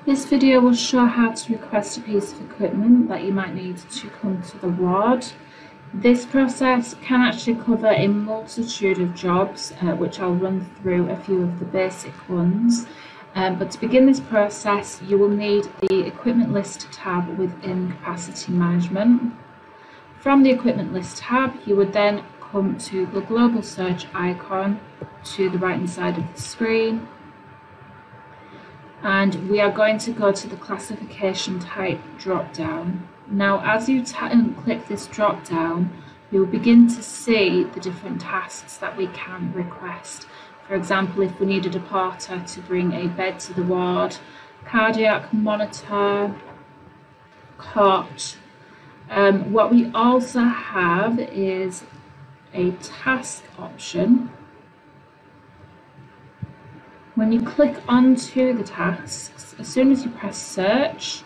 This video will show how to request a piece of equipment that you might need to come to the ward. This process can actually cover a multitude of jobs, which I'll run through a few of the basic ones. But to begin this process, you will need the equipment list tab within Capacity Management. From the equipment list tab, you would then come to the global search icon to the right hand side of the screen. And we are going to go to the classification type drop down. Now, as you click this drop down, you will begin to see the different tasks that we can request. For example, if we needed a porter to bring a bed to the ward, cardiac monitor, cot. What we also have is a task option. When you click onto the tasks, as soon as you press search,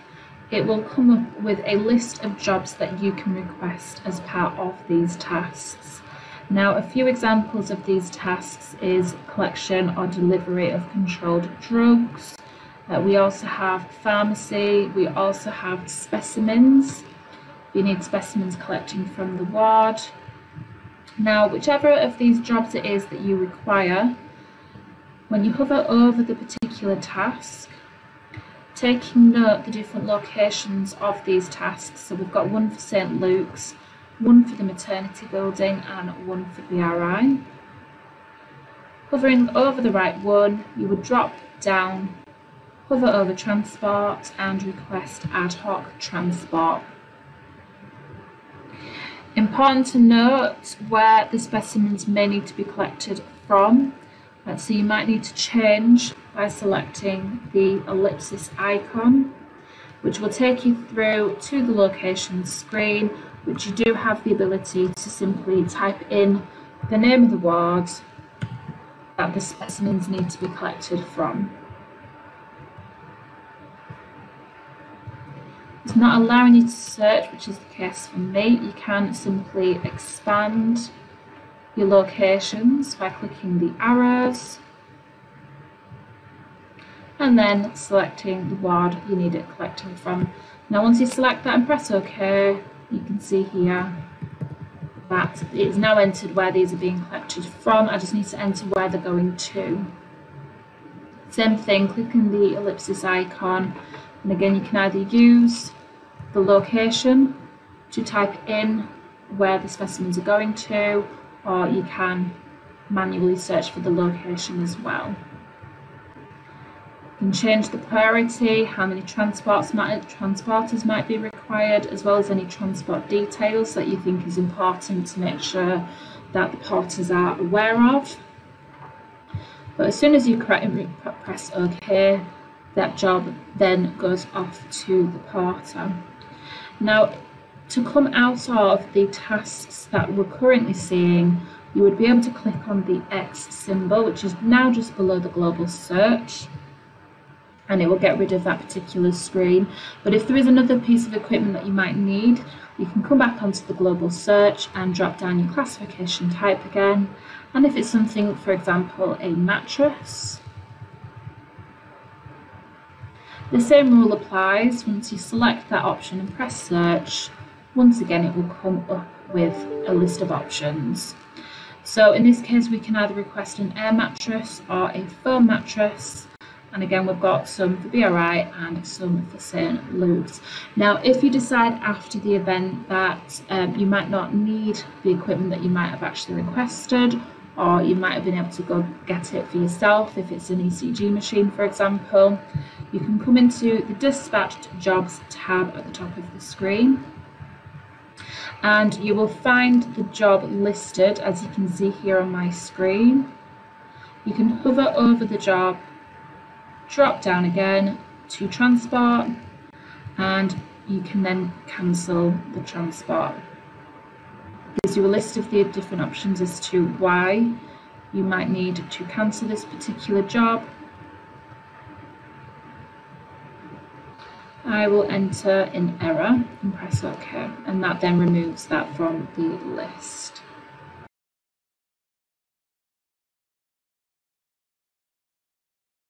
it will come up with a list of jobs that you can request as part of these tasks. Now, a few examples of these tasks is collection or delivery of controlled drugs. We also have pharmacy. We also have specimens. You need specimens collecting from the ward. Now, whichever of these jobs it is that you require, when you hover over the particular task, taking note the different locations of these tasks. So we've got one for St Luke's, one for the maternity building and one for BRI. Hovering over the right one, you would drop down, hover over transport and request ad hoc transport. Important to note where the specimens may need to be collected from. So you might need to change by selecting the ellipsis icon, which will take you through to the location screen, which you do have the ability to simply type in the name of the ward that the specimens need to be collected from. It's not allowing you to search, which is the case for me. You can simply expand your locations by clicking the arrows and then selecting the ward you need it collecting from. Now, once you select that and press OK, you can see here that it's now entered where these are being collected from. I just need to enter where they're going to. Same thing, clicking the ellipsis icon, and again you can either use the location to type in where the specimens are going to, or you can manually search for the location as well. You can change the priority, how many transporters might be required, as well as any transport details that you think is important to make sure that the porters are aware of. But as soon as you press OK, that job then goes off to the porter. Now, to come out of the tasks that we're currently seeing, you would be able to click on the X symbol, which is now just below the global search, and it will get rid of that particular screen. But if there is another piece of equipment that you might need, you can come back onto the global search and drop down your classification type again. And if it's something, for example, a mattress, the same rule applies. Once you select that option and press search, once again it will come up with a list of options. So in this case we can either request an air mattress or a foam mattress, and again we've got some for BRI and some for St Luke's. Now, if you decide after the event that you might not need the equipment that you might have actually requested, or you might have been able to go get it for yourself if it's an ECG machine, for example, you can come into the dispatched jobs tab at the top of the screen, and you will find the job listed, as you can see here on my screen. You can hover over the job, drop down again to transport, and you can then cancel the transport. It gives you a list of the different options as to why you might need to cancel this particular job. I will enter in error and press OK, and that then removes that from the list.